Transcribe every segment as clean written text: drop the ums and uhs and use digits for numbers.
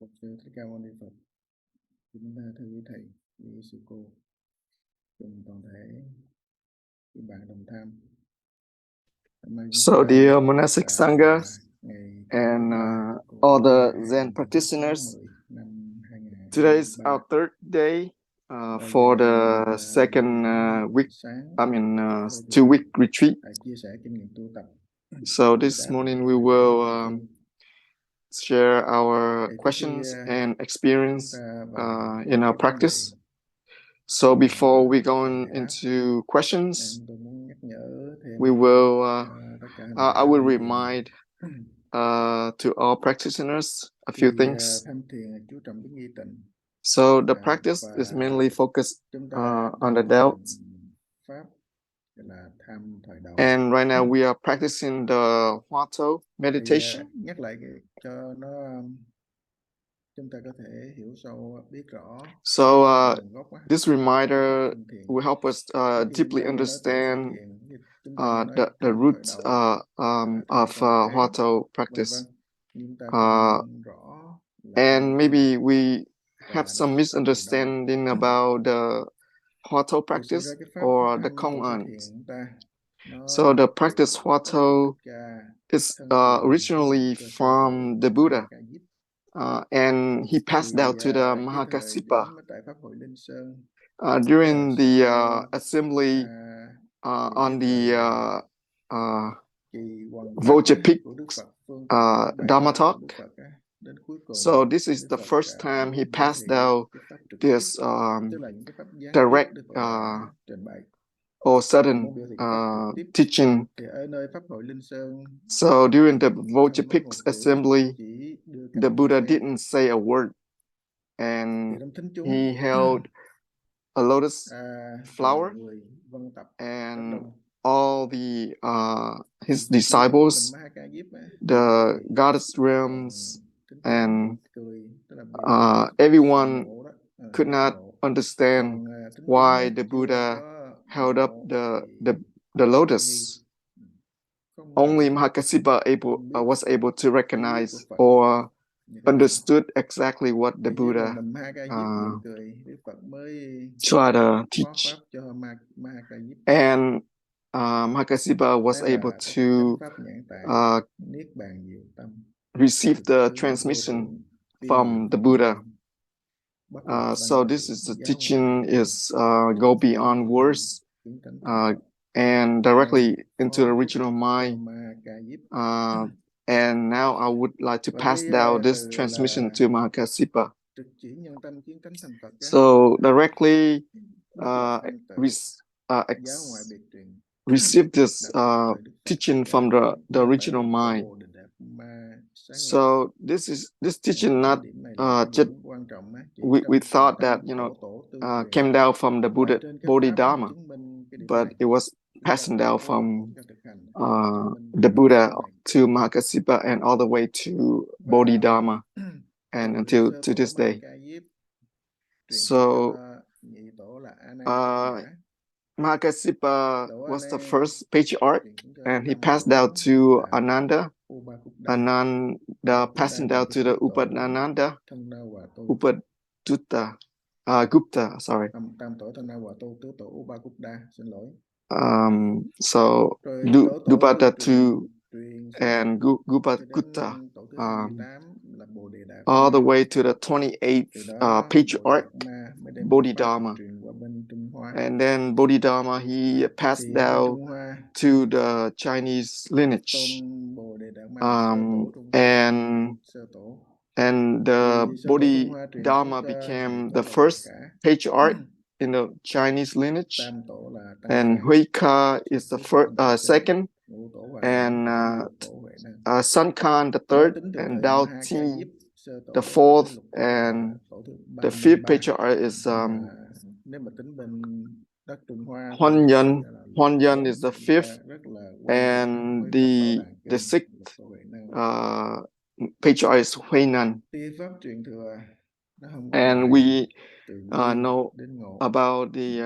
Phật sư Thích Ca Mâu Ni Phật, kính thưa quý thầy, quý sư cô, cùng toàn thể các bạn đồng tham. So, dear monastic sanghas and all the Zen practitioners, today is our third day for the second week, 2-week retreat. So this morning we will share our questions and experience in our practice. So before we go into questions, we will I will remind to all practitioners a few things. So the practice is mainly focused on the doubt. And right now we are practicing the Huato meditation. So this reminder will help us deeply understand the roots of Huato practice. And maybe we have some misunderstanding about the Huato practice or the Kong-an. So the practice Huato is originally from the Buddha, and he passed down to the Mahakassapa during the assembly on the Vojapik Dharma talk. So this is the first time he passed down this direct or sudden teaching. So during the Vojapik assembly, the Buddha didn't say a word, and he held a lotus flower, and all the his disciples, the goddess realms, and everyone could not understand why the Buddha held up the lotus. Only Mahakassapa was able to recognize or understood exactly what the Buddha tried to teach. And Mahakassapa was able to receive the transmission from the Buddha. So this is the teaching is go beyond words and directly into the original mind. And now I would like to pass down this transmission to Mahakassapa. So directly receive this teaching from the original mind. So this teaching not just we thought that came down from the Bodhidharma, but it was passing down from the Buddha to Mahakassapa and all the way to Bodhidharma and until to this day. So Mahakassapa was the first patriarch, and he passed down to Ananda. Ananda passing down to the Gupta, sorry. So Dupata and Gupta, all the way to the 28th patriarch, Bodhidharma. And then Bodhidharma, he passed down to the Chinese lineage. And the Bodhidharma became the first patriarch in the Chinese lineage, and Huika is the second, and Sankan the third, and Dao Ti the fourth, and the fifth patriarch is Huan Yan is the fifth, and the sixth patriarch is Huinan. And we know about the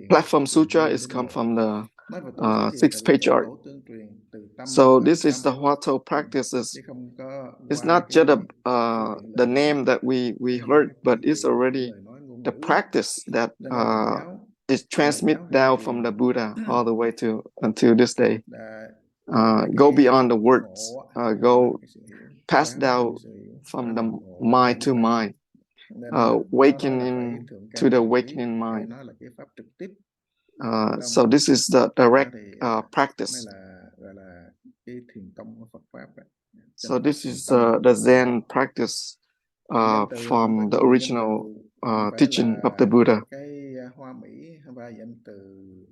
Platform Sutra is come from the sixth patriarch. So this is the Huato practices it's not just the name that we heard, but it's already the practice that is transmitted down from the Buddha all the way to until this day. Go beyond the words, go pass down from the mind to mind, awakening to the awakening mind. So this is the direct practice. So this is the Zen practice from the original teaching of the Buddha.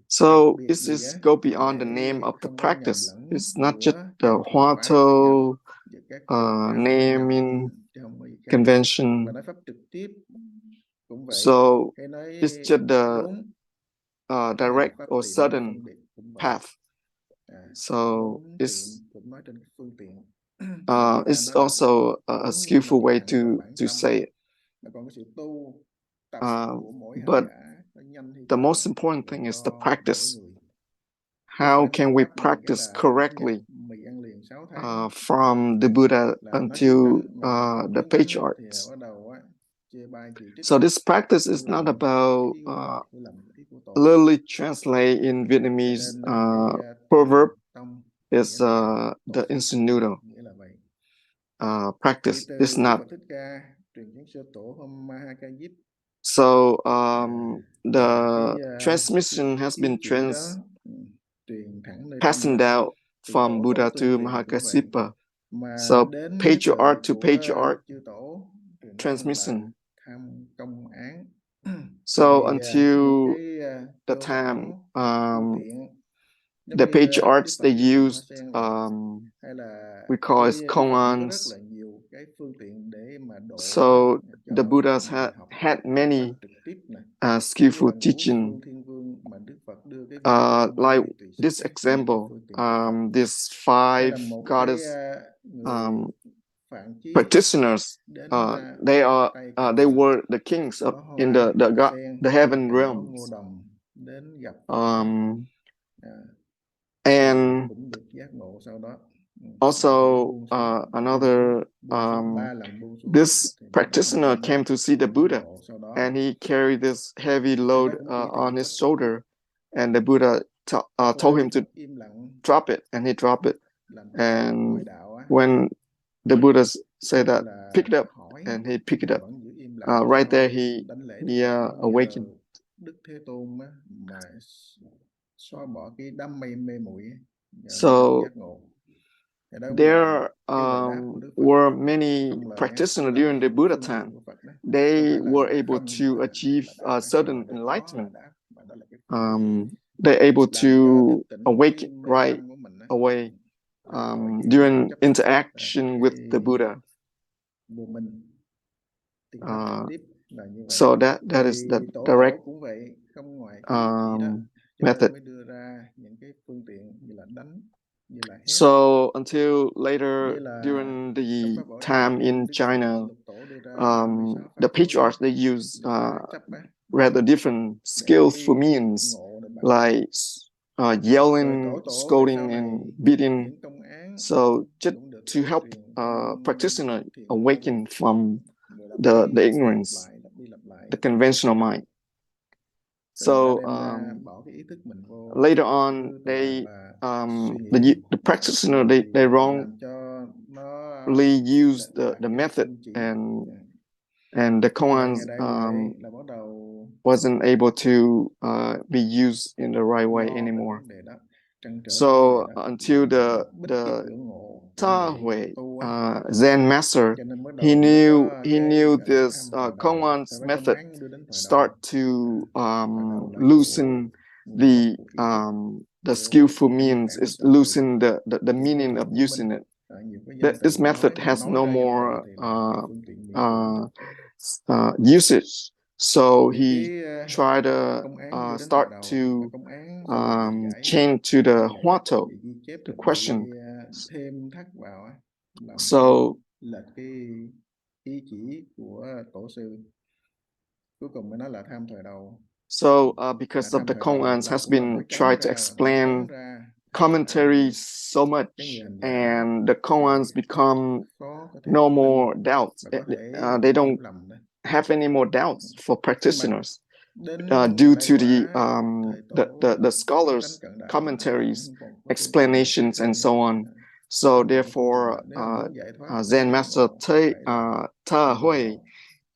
So this is go beyond the name of the practice. It's not just the Huato naming convention. So it's just the direct or sudden path. So it's also a skillful way to say it. But the most important thing is the practice. How can we practice correctly from the Buddha until the patriarchs? So this practice is not about literally translate in Vietnamese proverb. It's the instant noodle practice. It's not. So the transmission has been passing down from Buddha to Mahakassapa. So patriarch to patriarch transmission. So until the time the patriarchs, they used we call it koans. So the Buddhas had many skillful teaching. Like this example, these 5 goddess practitioners, they were the kings in the heaven realms. And also another this practitioner came to see the Buddha, and he carried this heavy load on his shoulder, and the Buddha told him to drop it, and he dropped it. And when the Buddha said that, pick it up, and he picked it up. Right there, he awakened. So there were many practitioners during the Buddha time. They were able to achieve certain enlightenment. They're able to awaken right away during interaction with the Buddha. So that is the direct method. So until later during the time in China, the patriarchs, they use rather different skillful means like yelling, scolding, and beating. So just to help practitioner awaken from the ignorance, the conventional mind. So later on, the practitioner they wrongly used the method, and the koans wasn't able to be used in the right way anymore. So until the Ta Hui Zen master, he knew this koan's method start to loosen the skillful means, is loosen the meaning of using it. This method has no more usage. So he tried to start to change to the Huato, the question. So because of the koans has been tried to explain commentary so much, and the koans become no more doubts. They don't have any more doubts for practitioners due to the scholars' commentaries, explanations, and so on. So therefore, Zen Master Ta Hui,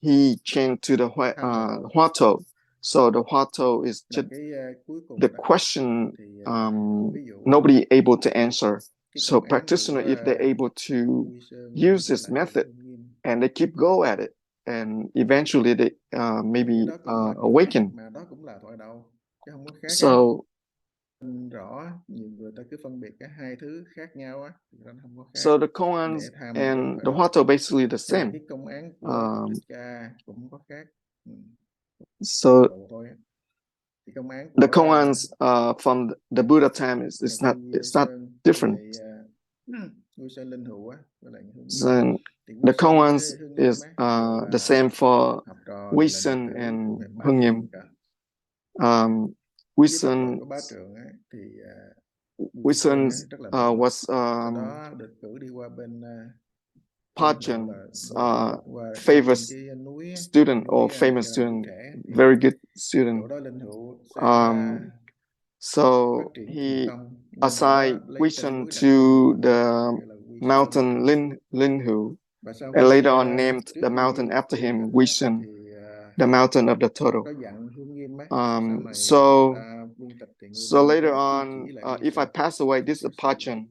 he changed to the Huato. So the Huato is just the question nobody able to answer. So practitioner, if they're able to use this method and they keep go at it, and eventually they maybe awaken. So the koans and the Huato basically the same. So the koans from the Buddha time it's not different. So the koans is the same for Wisdom and Hưng Wisdom was Pajan's favorite student or famous student, very good student. So he assigned Wisdom to the mountain Linhu, and later on named the mountain after him, Wisdom, the mountain of the turtle. So later on, if I pass away, this is Pajan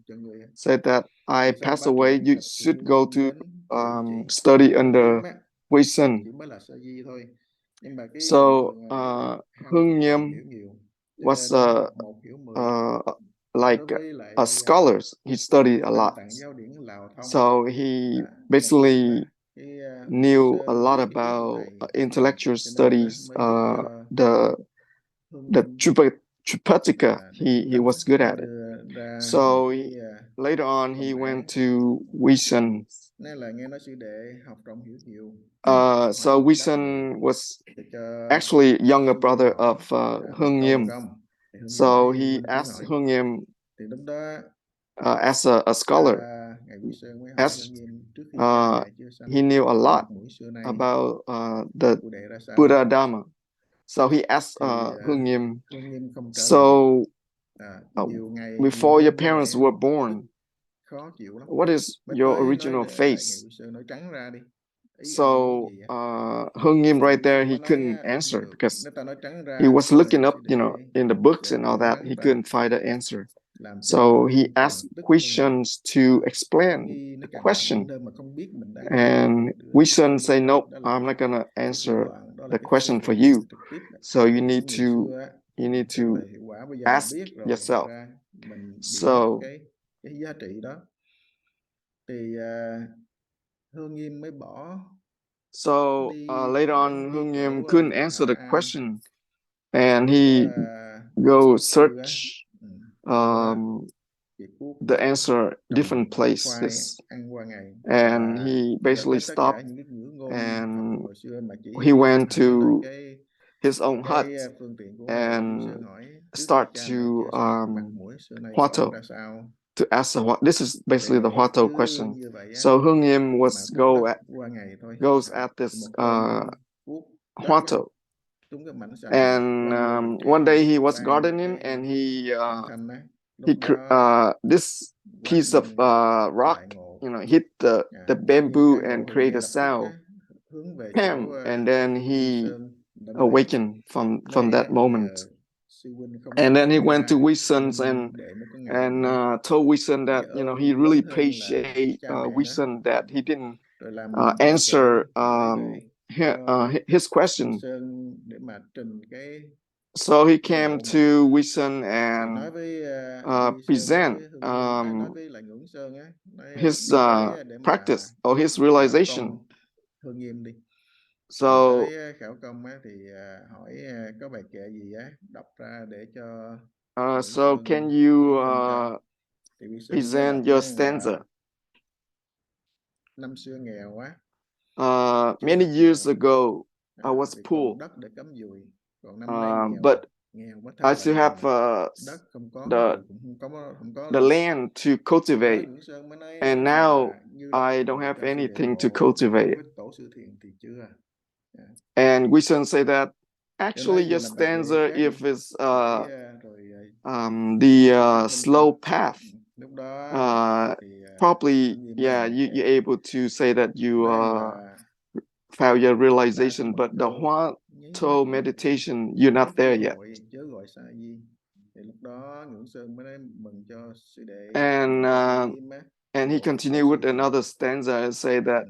said that I pass away, you should go to study under Wisdom. So Hưng Nghiêm was like a scholar. He studied a lot. So he basically knew a lot about intellectual studies. The Tripitaka, he was good at it. So later on, he went to Wisdom. So Wisdom was actually younger brother of Hưng Nghiêm. So he asked Hưng Nghiêm as a scholar, he knew a lot about the Buddha Dharma. So he asked Hưng Nghiêm, so before your parents were born, what is your original face? So Hưng Nghiêm right there, he couldn't answer because he was looking up, in the books and all that. He couldn't find the answer. So he asked questions to explain the question. And Wisdom say, nope, I'm not gonna answer the question for you. So you need to ask yourself. So later on, Hưng Nghiêm couldn't answer the question, and he go search the answer different places, and he basically stopped and he went to his own hut and start to Huato to ask this is basically the Huato question. So Hưng Nghiêm goes at this Huato, and one day he was gardening and he this piece of rock hit the bamboo and create a sound, and then he awakened from that moment. And then he went to Wisdom and told Wisdom that he really appreciate Wisdom that he didn't answer his question. So he came to Wisdom and present his practice or his realization. So so can you present your stanza? Many years ago, I was poor, but I still have the land to cultivate, and now I don't have anything to cultivate. And we shouldn't say that. Actually, your stanza, if it's the slow path, probably, yeah, you're able to say that you found your realization, but the Hoa To meditation, you're not there yet. And he continued with another stanza and say that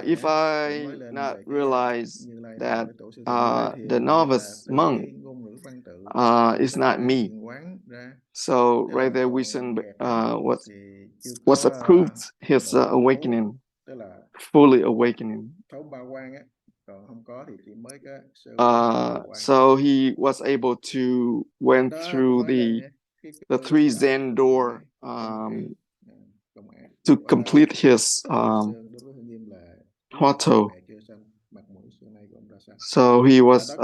if I not realize that the novice monk is not me, so right there we should what's approved his awakening, fully awakening. So he was able to went through the three Zen door to complete his Hoa To. So he was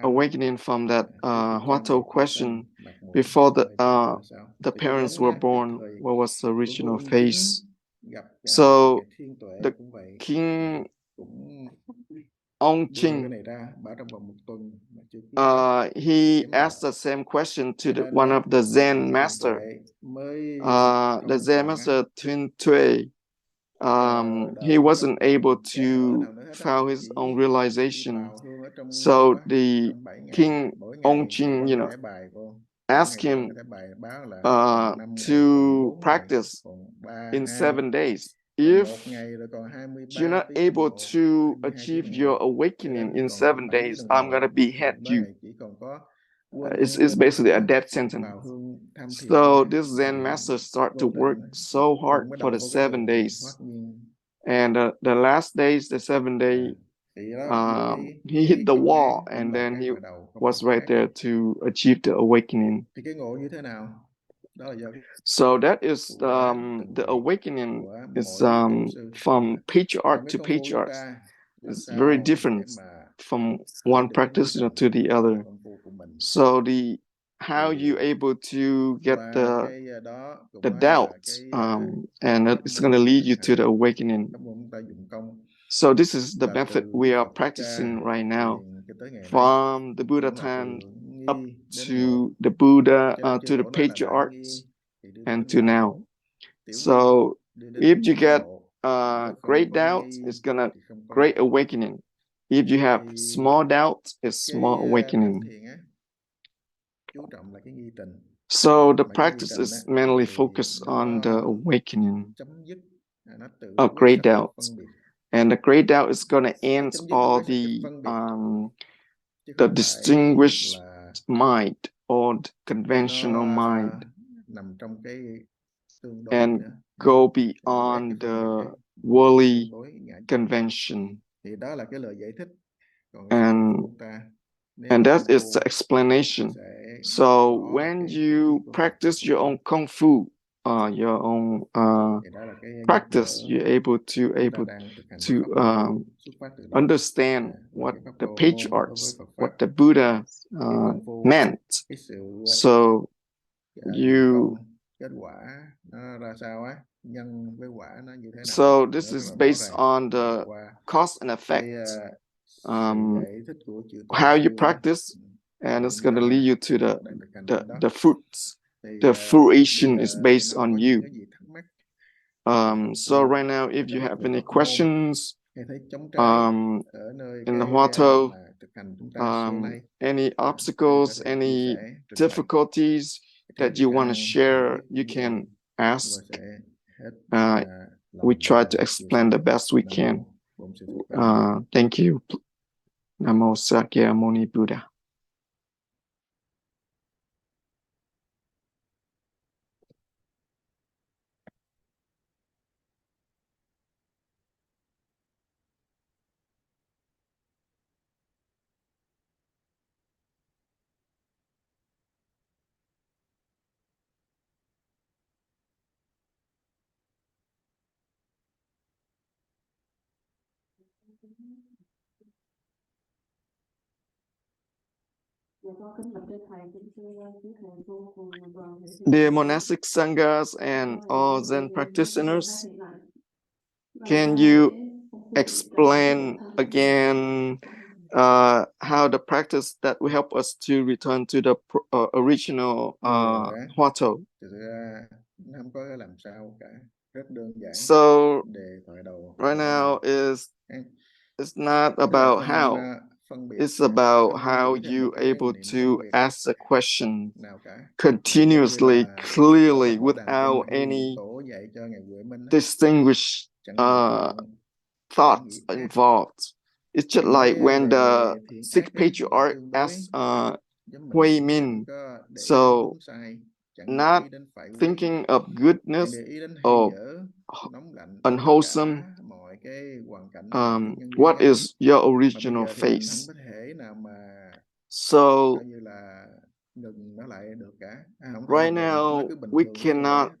awakening from that Hoa To question before the parents were born. What was the original face? So the King Ong Ching, he asked the same question to one of the Zen master. The Zen master Twin Tue, he wasn't able to found his own realization. So the King Ong Ching, asked him to practice in 7 days. If you're not able to achieve your awakening in 7 days, I'm gonna behead you. It's basically a death sentence. So this Zen master started to work so hard for the 7 days, and the last days, the 7th day, he hit the wall, and then he was right there to achieve the awakening. So that is the awakening is from patriarch to patriarch. It's very different from one practitioner to the other. So how you able to get the doubt, and it's going to lead you to the awakening. So this is the method we are practicing right now, from the Buddha time up to the Buddha, to the patriarchs, and to now. So if you get great doubts, it's gonna great awakening. If you have small doubts, it's small awakening. So the practice is mainly focused on the awakening of great doubts, and the great doubt is gonna end all the distinguished mind or the conventional mind, and go beyond the worldly convention. And that is the explanation. So when you practice your own kung fu, your own practice, you're able to understand what the patriarchs, what the Buddha meant. So so this is based on the cause and effect, how you practice, and it's going to lead you to the fruits. The fruition is based on you. So right now, if you have any questions in the Hoa To, any obstacles, any difficulties that you want to share, you can ask. We try to explain the best we can. Thank you. Namo Sakyamuni Buddha. Dear monastic sanghas and all Zen practitioners, can you explain again how the practice that will help us to return to the original Huato? Không có làm sao cả, rất đơn giản. So Đề thoại đầu right now it's not about how, it's about how you able to ask the question continuously, clearly, without any distinguished thoughts involved. It's just like when the sixth patriarch asked Mình, so not thinking of goodness or unwholesome, what is your original face? So right now we cannot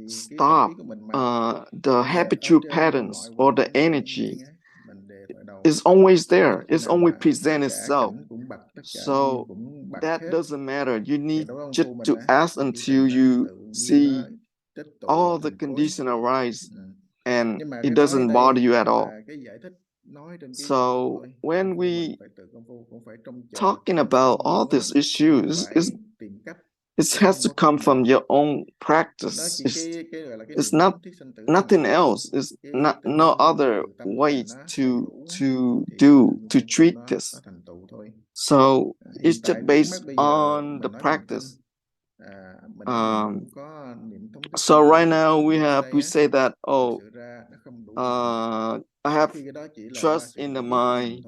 stop the habitual patterns or the energy. It's always there, it's always present itself. So that doesn't matter. You need just to ask until you see all the conditions arise and it doesn't bother you at all. So when we talking about all these issues, it has to come from your own practice. It's not nothing else. It's not no other way to treat this. So it's just based on the practice. So right now we say that, oh, I have trust in the mind,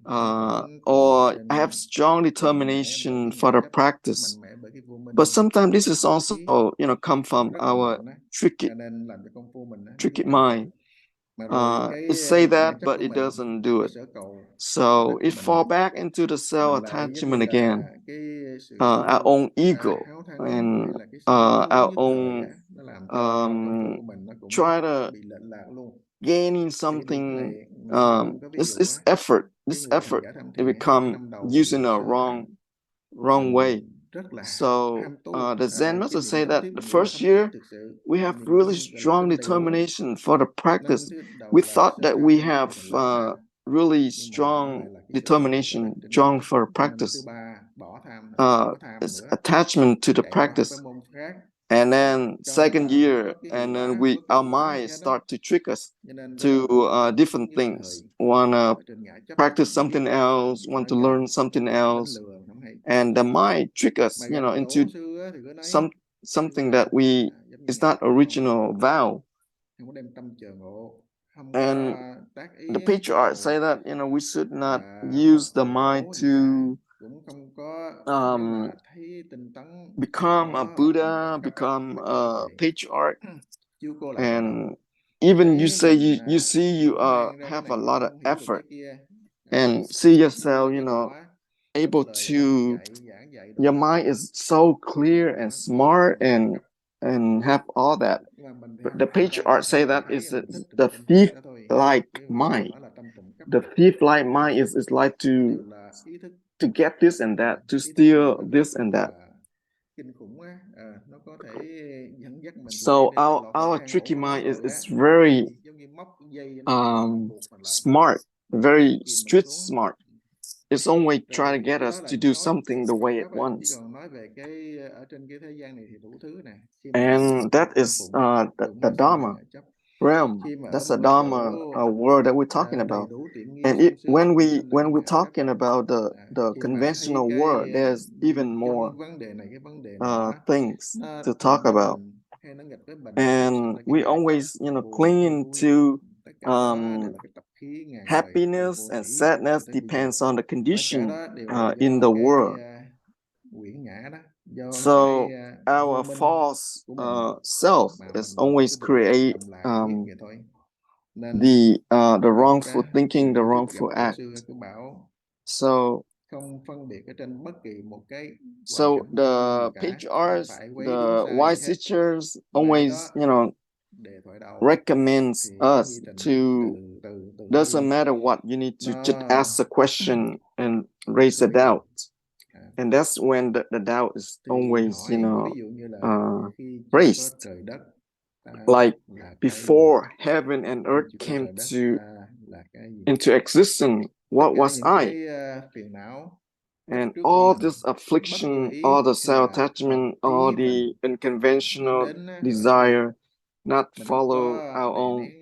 or I have strong determination for the practice. But sometimes this is also, come from our tricky mind. It say that, but it doesn't do it. So it fall back into the self-attachment again, our own ego, and our own try to gaining something. This effort, it become using a wrong way. So the Zen master say that the first year we have really strong determination for the practice. We thought that we have really strong determination, strong for practice. It's attachment to the practice. And then second year, and then our mind start to trick us to different things. Want to practice something else, want to learn something else, and the mind trick us, into something that it's not original vow. And the patriarch say that we should not use the mind to become a Buddha, become a patriarch. And even you say you see you have a lot of effort and see yourself, able to, your mind is so clear and smart and have all that. But the patriarch say that is the fifth like mind. The fifth like mind is like to get this and that, to steal this and that. So our tricky mind is very smart, very street smart. It's only trying to get us to do something the way it wants. And that is the Dharma realm. That's the Dharma world that we're talking about. And when we're talking about the conventional world, there's even more things to talk about. And we always, clinging to happiness and sadness depends on the condition in the world. So our false self is always create the wrongful thinking, the wrongful act. So the patriarchs, the wise teachers always, recommends us to, doesn't matter what, you need to just ask the question and raise the doubt. And that's when the doubt is always, ví dụ như là khi chưa có raised. trời đất, Like before heaven and earth came into existence, what was I? phiền não, And all this affliction, all the self-attachment, all the unconventional desire, not follow our own.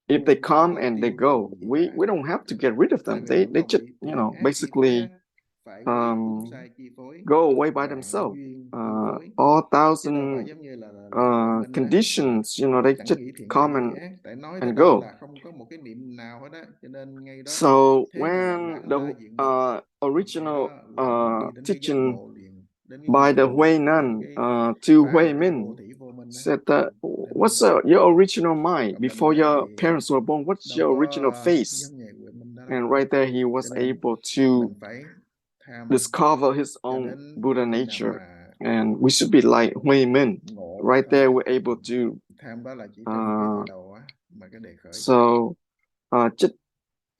If they come and they go, we don't have to get rid of them. They just, basically go away by themselves. All thousand conditions, they just come and go. So when the original teaching by the Hui Nun to Hui Min said that, what's your original mind before your parents were born? What's your original face? And right there he was able to discover his own Buddha nature. And we should be like Hui Min. Right there we're able to just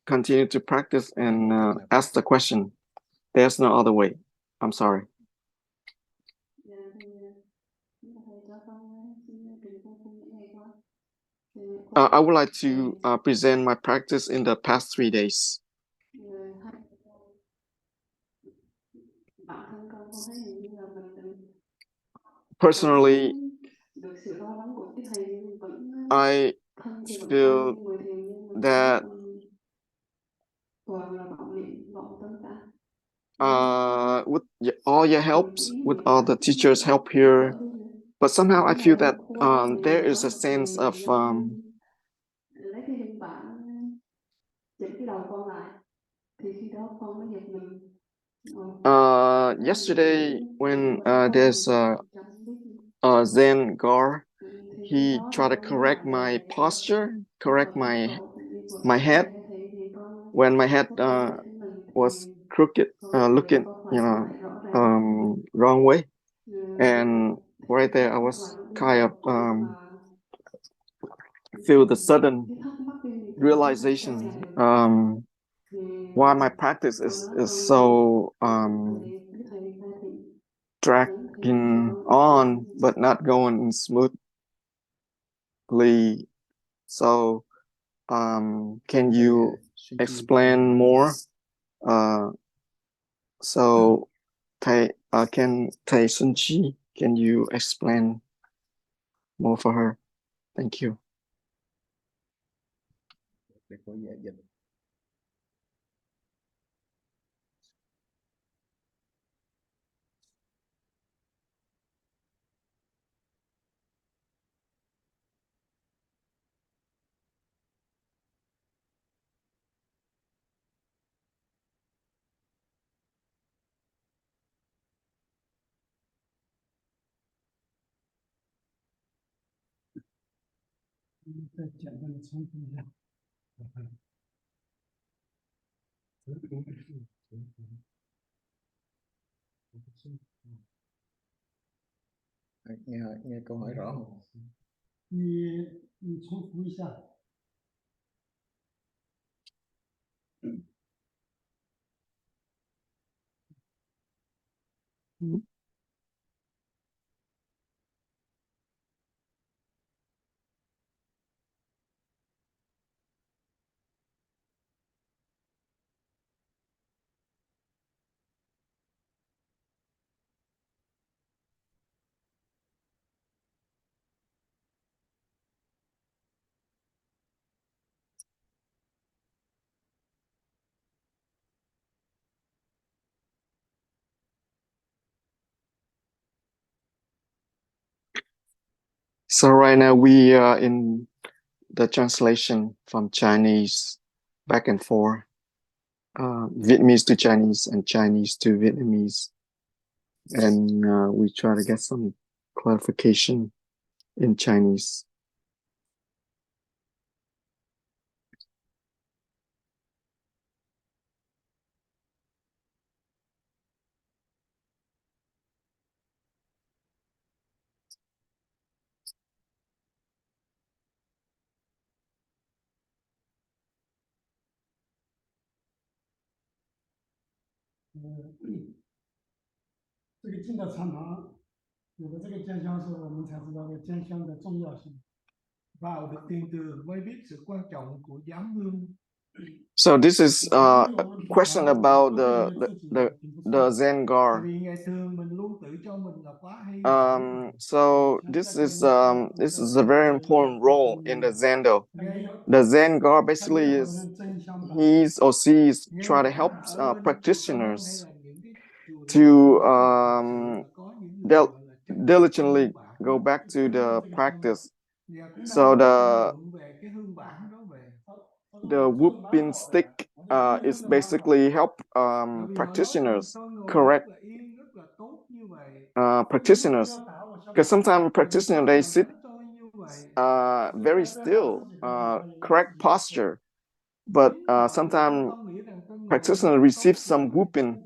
continue to practice and ask the question. There's no other way. I'm sorry. I would like to present my practice in the past 3 days. Personally, I feel that with all your helps, with all the teachers' help here, but somehow I feel that there is a sense of yesterday when there's a Zen Gar, he tried to correct my posture, correct my head when my head was crooked, looking wrong way, and right there I was kind of feel the sudden realization why my practice is so dragging on but not going smoothly. So can you explain more? So can XuanJi, can you explain more for her? Thank you. Nghe câu hỏi rõ không? So right now we are in the translation from Chinese back and forth, Vietnamese to Chinese and Chinese to Vietnamese, and we try to get some clarification in Chinese. 这个进到禅堂，有了这个家乡时候，我们才知道这家乡的重要性。Vào được tiền từ mới biết sự quan trọng của giám hương. So this is a question about the Zen Tại gar. vì ngày thường mình luôn tự cho mình là quá hay. So this is a very important role in the Zendo. The Zen gar basically is he's or she's try to help practitioners to diligently go back to the practice. So the whooping stick is basically help practitioners correct practitioners, because sometimes practitioners they sit very still, correct posture, but sometimes practitioners receive some whooping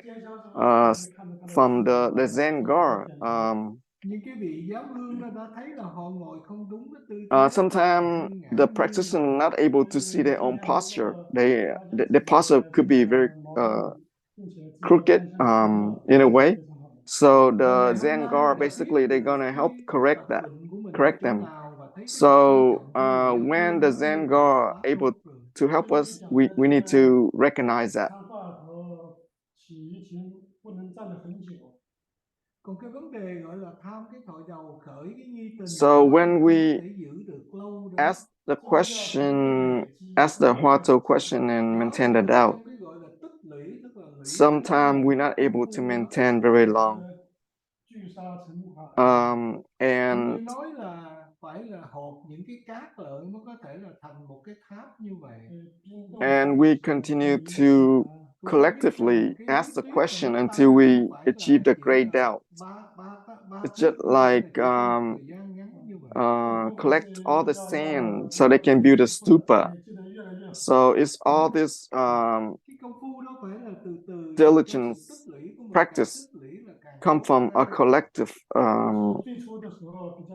from the Zen gar. Những cái vị giáo hương đã thấy là họ ngồi không đúng cái tư thế. Sometimes the practitioner not able to see their own posture. The posture could be very crooked in a way. So the Zen gar basically they're gonna help correct them. So when the Zen gar able to help us, we need to recognize that. Còn cái vấn đề gọi là tham cái thọ dầu khởi cái nghi tình. So when we ask the question, ask the Huato question and maintain the doubt, sometimes we're not able to maintain very long. And nói là phải là hột những cái cát lợn mới có thể là thành một cái tháp như vậy. And we continue to collectively ask the question until we achieve the great doubt. It's just like collect all the sand so they can build a stupa. So it's all this diligence practice come from a collective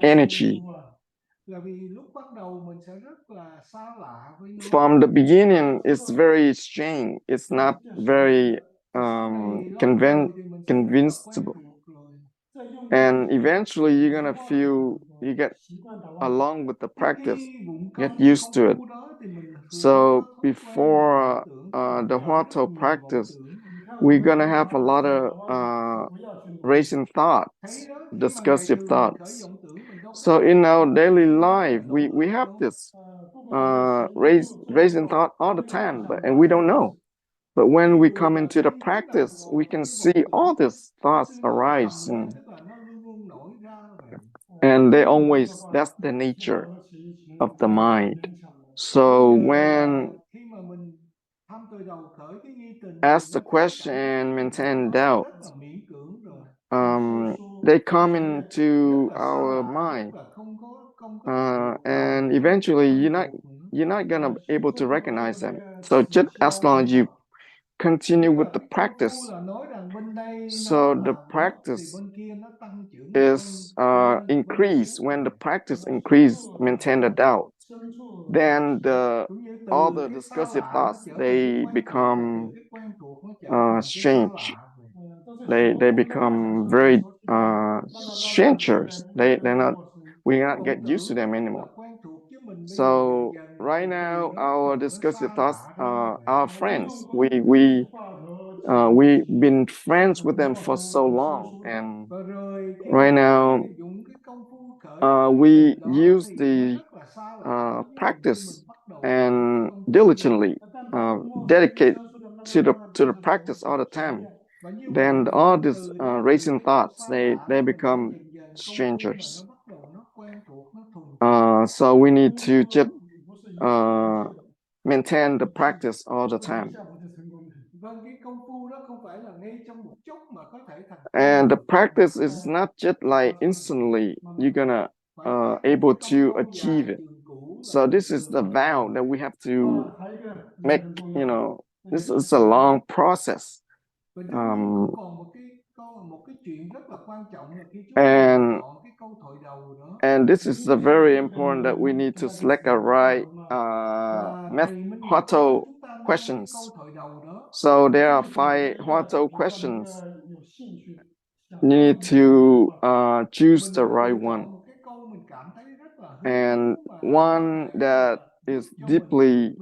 energy. From the beginning, it's very strange. It's not very convincible. And eventually, you're gonna feel you get along with the practice, get used to it. So before the Huato practice, we're gonna have a lot of racing thoughts, discursive thoughts. So in our daily life, we have this racing thought all the time, and we don't know. But when we come into the practice, we can see all these thoughts arise, and they always, that's the nature of the mind. So when ask the question and maintain doubt, they come into our mind, and eventually you're not gonna be able to recognize them. So just as long as you continue with the practice, so the practice is increased. When the practice increase, maintain the doubt, then all the discursive thoughts they become strange. They become very strangers. They're not, we not get used to them anymore. So right now our discursive thoughts are our friends. We've been friends with them for so long, and right now we use the practice and diligently dedicate to the practice all the time. Then all these racing thoughts they become strangers. So we need to just maintain the practice all the time. And the practice is not just like instantly you're gonna able to achieve it. So this is the vow that we have to make. This is a long process. And this is very important that we need to select a right Huato questions. So there are 5 Huatou questions. You need to choose the right one. And one that is deeply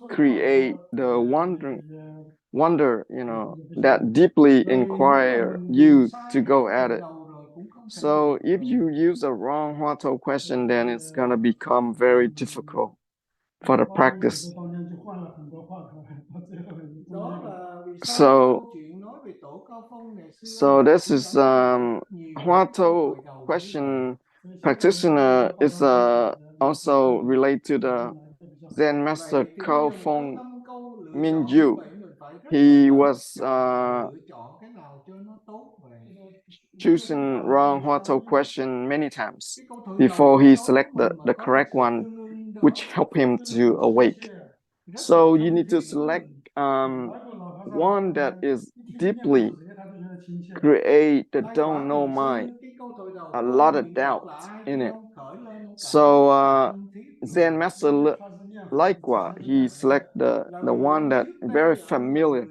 create the wonder, that deeply inquire you to go at it. So if you use a wrong Huatou question, then it's gonna become very difficult for the practice. So this is Huatou question practitioner is also related to the Zen master Cao Phong Minju. He was choosing wrong Huatou question many times before he select the correct one, which help him to awake. So you need to select one that is deeply create the don't know mind, a lot of doubt in it. So Zen Master likewise, he select the one that very familiar,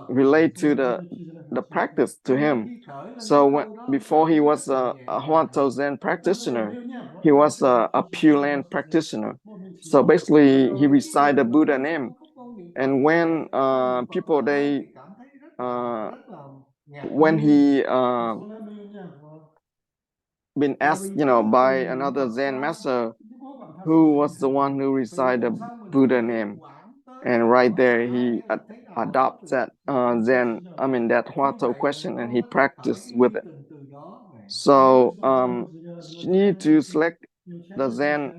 relate to the practice to him. So before he was a Huatou Zen practitioner, he was a Pure Land practitioner. So basically, he recite the Buddha name, and when people when he been asked, by another Zen master, who was the one who recited the Buddha name, and right there he adopts that that Huatou question, and he practiced with it. So you need to select the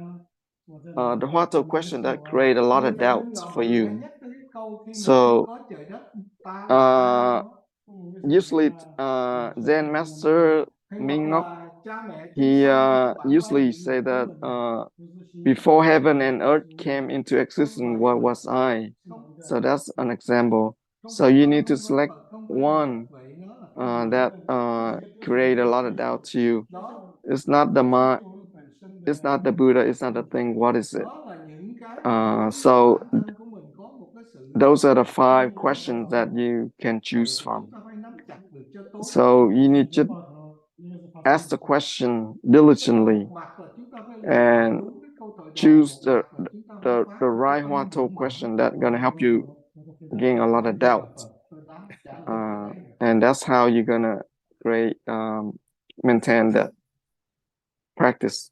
the Huatou question that create a lot of doubts for you. So usually Zen master Ngoc, he usually say that before heaven and earth came into existence, what was I? So that's an example. So you need to select one that create a lot of doubt to you. It's not the mind, it's not the Buddha, it's not the thing. What is it? So those are the 5 questions that you can choose from. So you need to ask the question diligently and choose the right Huatou question that's gonna help you gain a lot of doubt. And that's how you're gonna maintain that practice.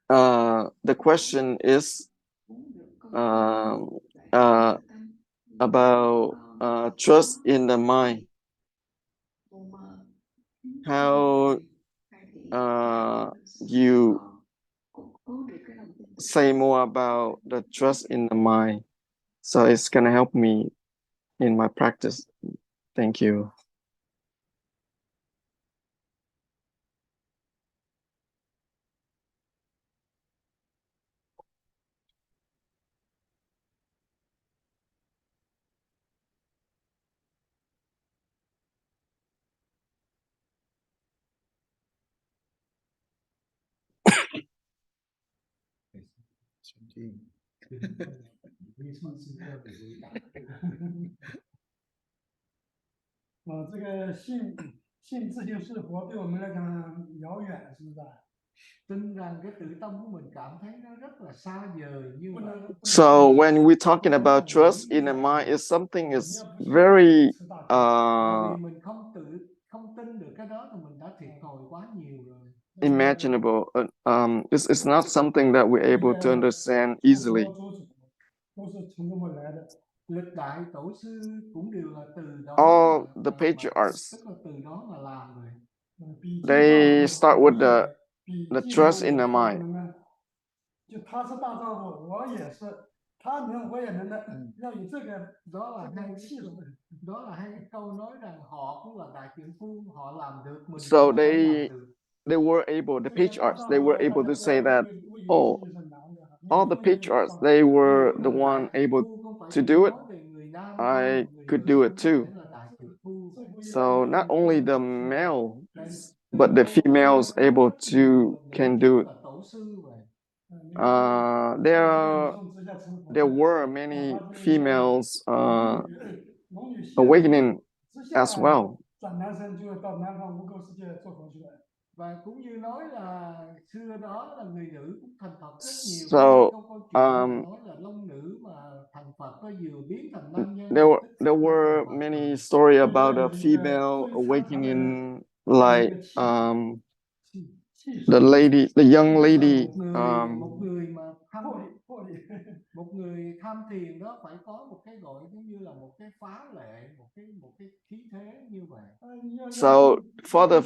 The question is about trust in the mind. How you say more about the trust in the mind. So it's gonna help me in my practice. Thank you. So when we're talking about trust in the mind, is something is very imaginable. It's not something that we're able to understand easily. All the patriarchs, they start with the trust in the mind. 他能我也能的，要有这个 đó là 气势。 hai cái câu nói rằng họ cũng là đại trượng phu, họ làm được, mình So cũng có thể làm được. they were able, the patriarchs, they were able to say that, oh, all the patriarchs, they were the one able to do it. I could do it too. So not only the male, but the females able to can do it. There were many females awakening as well. 转男生就到南方无垢世界做佛去了。 Và cũng như nói là xưa đó là người nữ cũng thành Phật rất nhiều. So Câu chuyện nói là long nữ mà thành Phật có vừa biến thành nam nhân. there were many story about a female awakening, like the young lady. Một người tham thiền đó phải có một cái gọi giống như là một cái phá lệ, một cái khí thế như vậy. So for the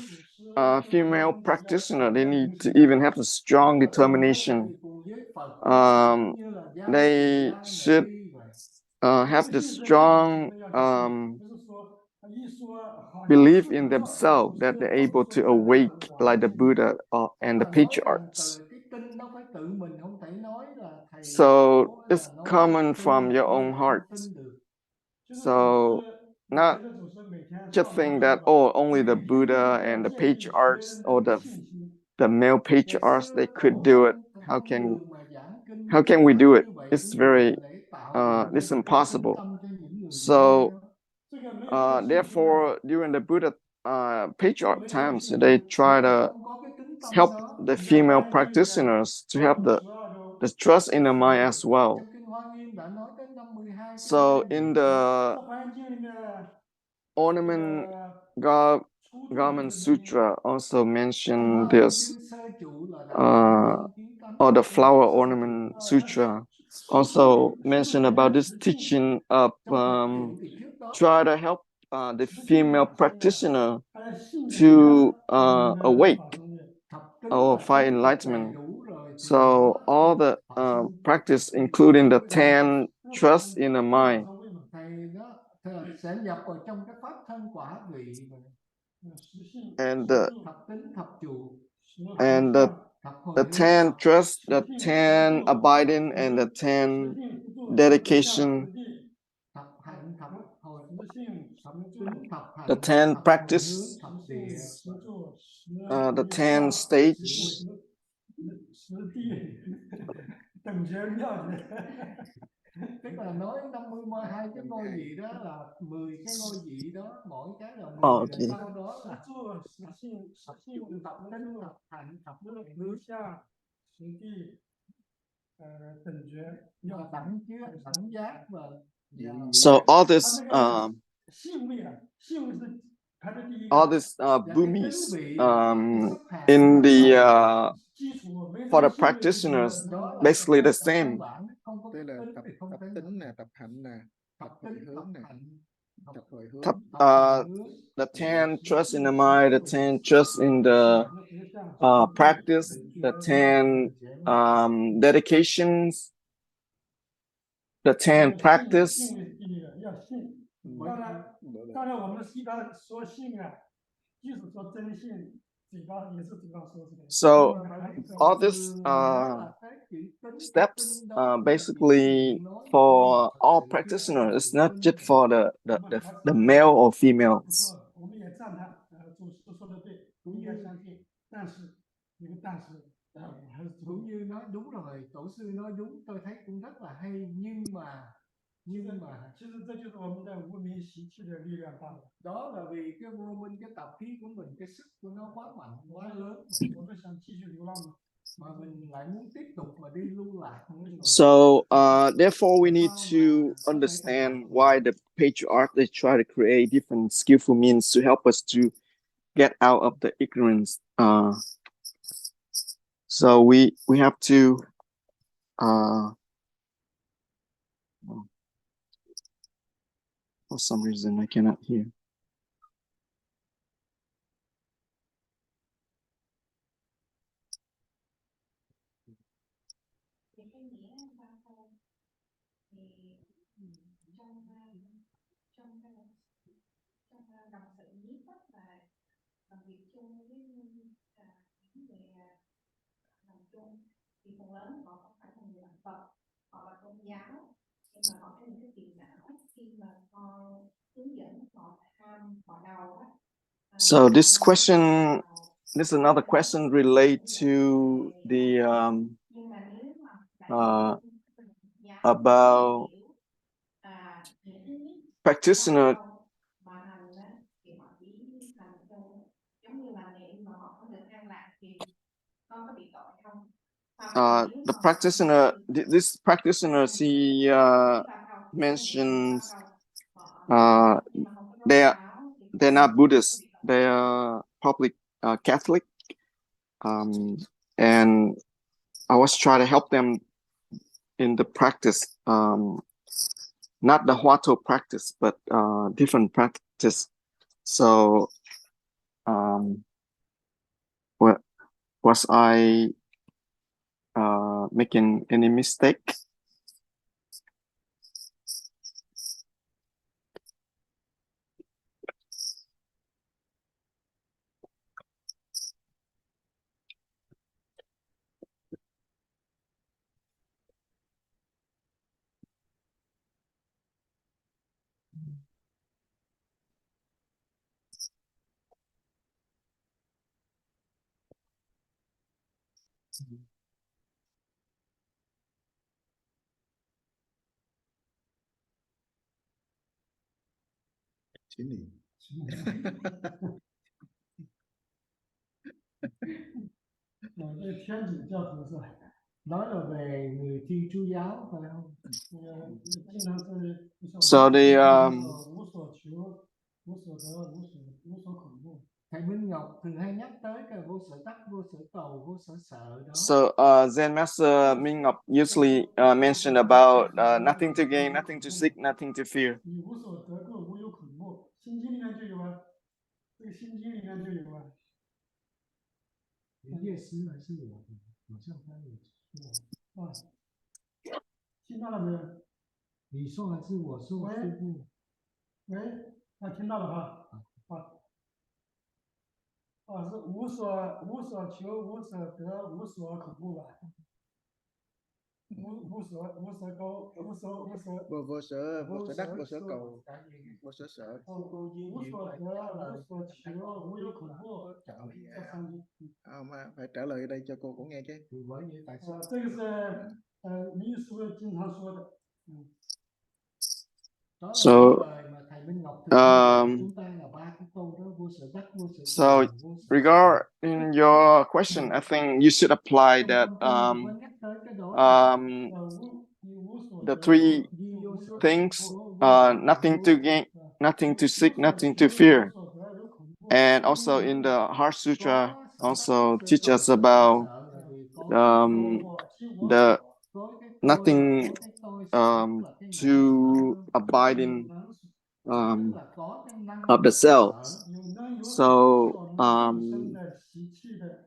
female practitioner, they need to even have a strong determination. They should have the strong belief in themselves that they're able to awake like the Buddha and the patriarchs. So it's common from your own heart. So not just think that, oh, only the Buddha and the patriarchs or the male patriarchs, they could do it. How can we do it? It's it's impossible. So therefore, during the Buddha patriarch times, they try to help the female practitioners to have the trust in the mind as well. So in the Ornament Garment Sutra also mentioned this, or the Flower Ornament Sutra also mentioned about this teaching of try to help the female practitioner to awake or find enlightenment. So all the practice, including the 10 trust in the mind. Sẽ nhập vào trong cái pháp thân quả vị and the 10 trust, the 10 abiding, and the 10 dedication, the 10 practice, the 10 stage. Tức là nói 52 cái ngôi vị đó là 10 cái ngôi vị đó, mỗi cái là 10. Okay. Sau đó là tập tính, tập hạnh, tập hướng đẳng giác và so all this bhumis in the for the practitioners basically the same. Tức là tập tính nè, tập hạnh nè, tập hồi hướng nè, tập hồi hướng. The 10 trust in the mind, the 10 trust in the practice, the 10 dedications, the 10 practice. So all these steps basically for all practitioners. It's not just for the male or females. Cũng như nói đúng rồi, tổ sư nói đúng, tôi thấy cũng rất là hay, nhưng mà đó là vì cái vô minh, cái tập khí của mình, cái sức của nó quá mạnh, quá lớn, mà mình lại muốn tiếp tục mà đi lưu lạc. So therefore we need to understand why the patriarchs, they try to create different skillful means to help us to get out of the ignorance. So we have to for some reason I cannot hear. So this question, this is another question related to the about practitioner. The practitioner, this practitioner, he mentions they're not Buddhist, they are public Catholic, and I was trying to help them in the practice, not the Huato practice, but different practice. So was I making any mistake? Cái Thiên chủ教徒是吧? Nói là về người Thiên Chúa giáo phải không? So the Thầy Minh Ngọc thường hay nhắc tới cái vô sở đắc, vô sở cầu, vô sở sợ đó. So Zen Master Minh Ngọc usually mentioned about nothing to gain, nothing to seek, nothing to fear. 无所得过，无有恐怖。心经里面就有啊，这个心经里面就有啊。叶师还是我的，好像他有说啊，听到了没有？你说还是我说？师父，喂，听到了哈，是无所求，无所得，无所恐怖吧？无所cầu，无所đắc，vô sở cầu，vô sở sợ，无所得，无所求，无有恐怖。Mà phải trả lời ở đây cho cô cũng nghe chứ. 这个是秘书经常说的。So regarding your question, I think you should apply that the three things, nothing to gain, nothing to seek, nothing to fear. And also in the Heart Sutra also teach us about the nothing to abide in of the self. So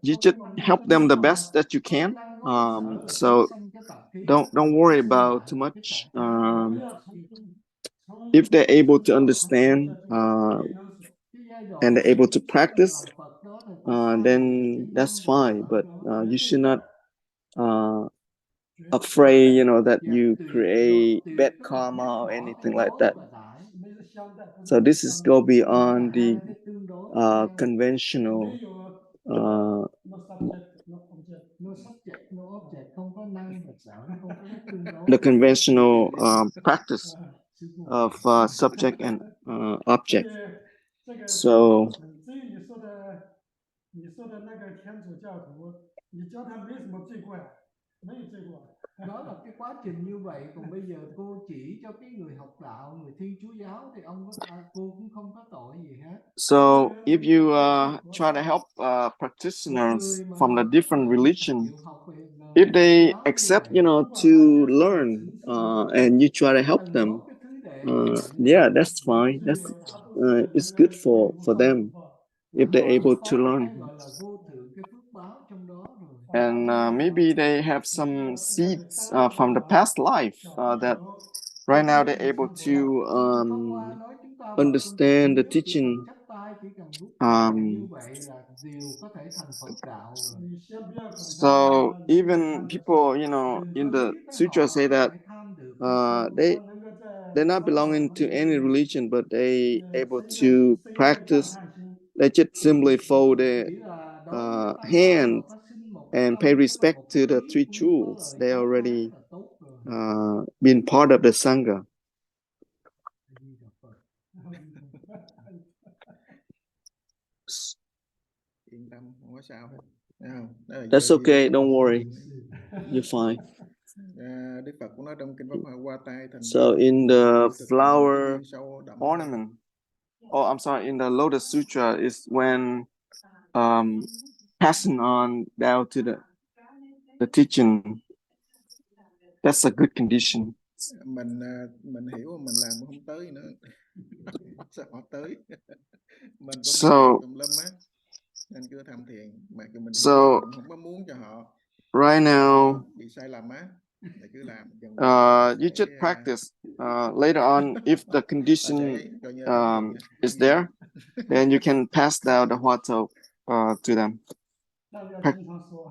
you just help them the best that you can. So don't worry about too much. If they're able to understand and they're able to practice, then that's fine. But you should not afraid, that you create bad karma or anything like that. So this is go beyond the conventional practice of subject and object. So 你说的那个天主教徒，你教他没什么罪过呀，没有罪过。Đó là cái quá trình như vậy, còn bây giờ cô chỉ cho cái người học đạo, người Thiên Chúa giáo thì cô cũng không có tội gì hết. So if you try to help practitioners from the different religion, if they accept, to learn and you try to help them, yeah, that's fine. That's it's good for them if they're able to learn. and maybe they have some seeds from the past life that right now they're able to understand the teaching. So even people, you know, in the sutra say that they're not belonging to any religion, but they able to practice. They just simply fold their hand and pay respect to the three jewels. They already been part of the sangha. That's okay, don't worry. You're fine. So in the flower ornament, I'm sorry, in the Lotus Sutra is when passing on down to the teaching. That's a good condition. Mình hiểu mà mình làm cũng không tới nữa. Sao họ tới? Mình So, nên cứ tham thiền mà mình so không có muốn cho họ right now bị sai lầm á. Cứ làm you just practice. Later on, if the condition is there, then you can pass down the Huato to them.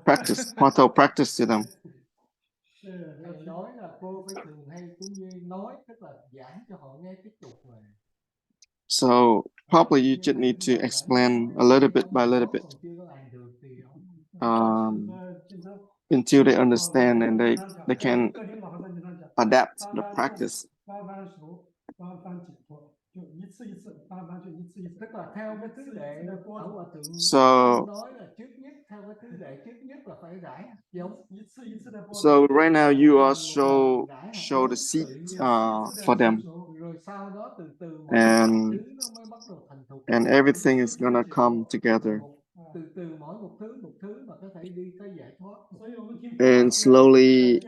Practice Huato, practice to them. Thầy nói là cô phải thường hay cũng như nói, tức là giảng cho họ nghe tiếp tục rồi. So probably you just need to explain a little bit by little bit until they understand and they can adapt the practice. Tức là theo cái tứ đệ ở hòa thượng nói là trước nhất, theo cái tứ đệ trước nhất là phải rải hạt giống. So right now you are show the seed for them, rồi sau đó từ từ and nó mới bắt đầu thành thục. And everything is gonna come together. Từ từ mỗi một thứ mà có thể đi tới giải thoát. And slowly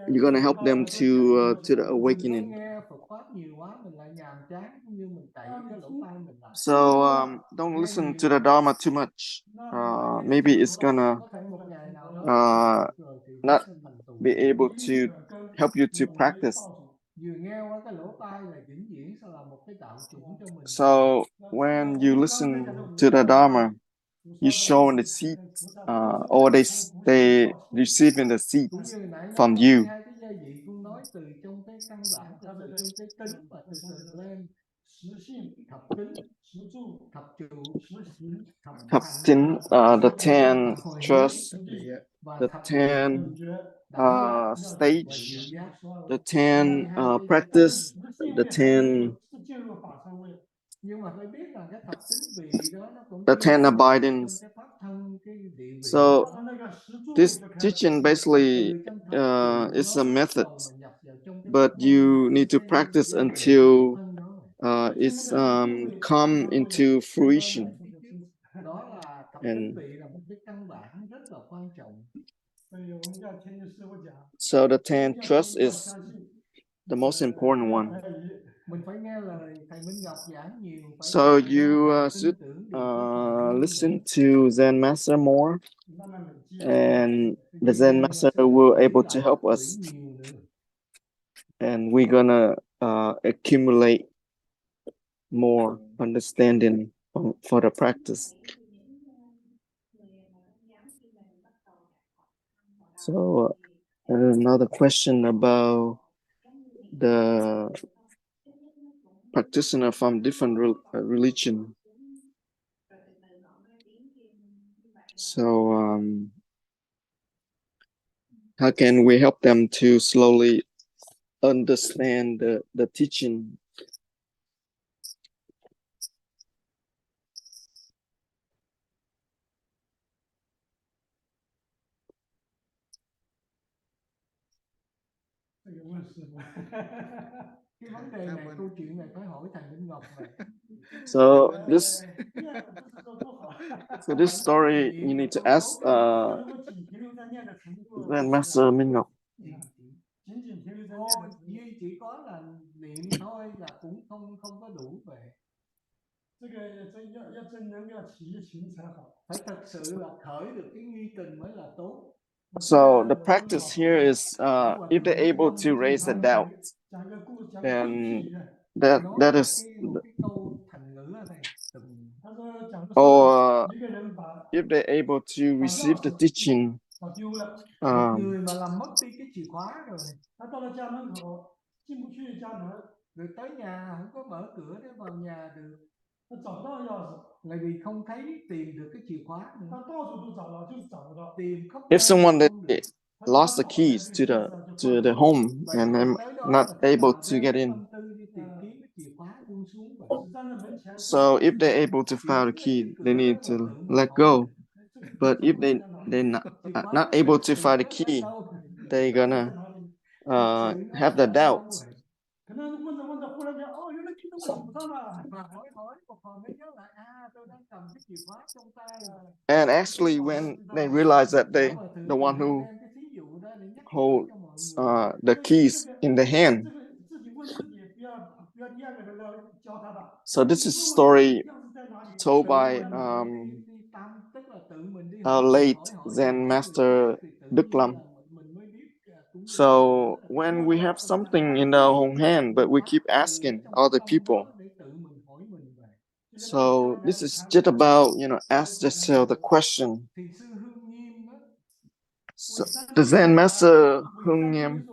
you're gonna help them to the awakening. So don't listen to the Dharma too much. Maybe it's gonna not be able to help you to practice. So when you listen to the Dharma, you show the seeds, or they receiving the seeds from you. Thập tín, the 10 trust, the 10 stage, the 10 practice, the 10 abidings. So this teaching basically is a method, but you need to practice until it's come into fruition. And so the 10 trust is the most important one. So you should listen to Zen Master more, and the Zen Master will able to help us, and we're gonna accumulate more understanding for the practice. So another question about the practitioner from different religion. So how can we help them to slowly understand the teaching? Cái vấn đề này, câu chuyện này phải hỏi thầy Minh Ngọc này. So this story you need to ask Zen Master Minh Ngọc. Duy chỉ có là niệm thôi là cũng không có đủ về. Phải thật sự là khởi được cái nghi tình mới là tốt. So the practice here is if they're able to raise a doubt, then that is, Một cái câu thành ngữ là thầy. or if they're able to receive the teaching, Người mà làm mất đi cái chìa khóa rồi, rồi tới nhà không có mở cửa để vào nhà được, là vì không thấy tìm được cái chìa khóa nữa. Tìm khắp if nơi someone không that được. lost the keys to the home and I'm not able to get in, Tâm tư đi tìm kiếm cái chìa khóa buông xuống vậy. so if they're able to find the key, they need to let go. But if they're not able to find the key, they're gonna have the doubt. And actually, when they realize that they the one who holds the keys in the hand, so this is a story told by our late Zen master Đức Lâm. So when we have something in our own hand, but we keep asking other people, so this is just about, ask yourself the question. So the Zen master Hưng Nghiêm,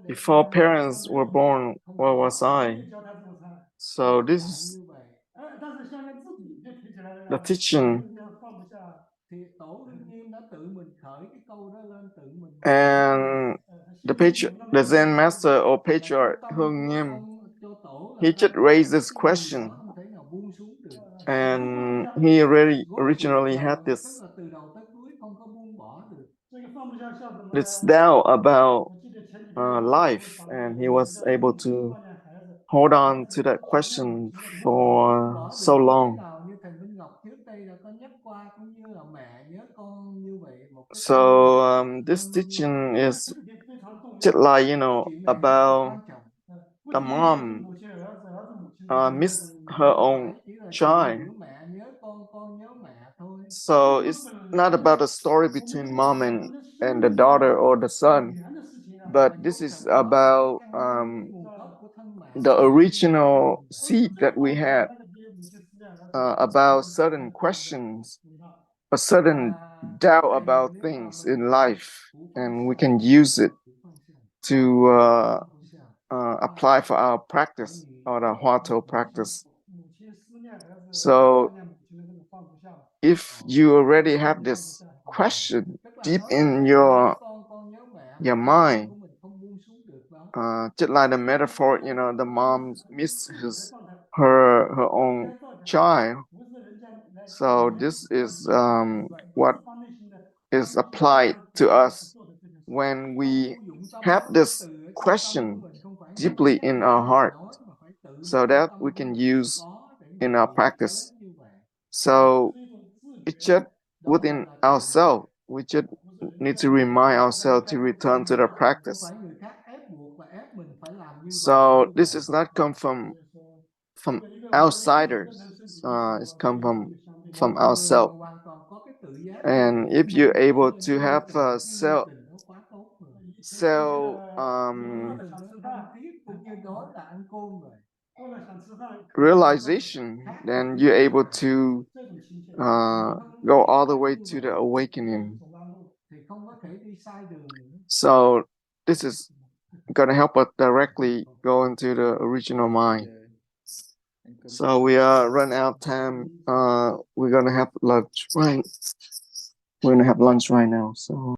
before parents were born, where was I? So this is the teaching. And the Zen master or patriarch Hưng Nghiêm, he just raised this question, and he originally had this doubt about life, and he was able to hold on to that question for so long. So this teaching is just like, about the mom miss her own child. So it's not about a story between mom and the daughter or the son, but this is about the original seed that we had about certain questions, a certain doubt about things in life, and we can use it to apply for our practice or the Huatou practice. So if you already have this question deep in your mind, just like the metaphor, the mom misses her own child. So this is what is applied to us when we have this question deeply in our heart, so that we can use in our practice. So it's just within ourselves. We just need to remind ourselves to return to the practice. So this is not come from outsiders. It's come from ourselves. And if you're able to have realization, then you're able to go all the way to the awakening. So this is gonna help us directly go into the original mind. So we are run out of time. We're gonna have lunch right now. So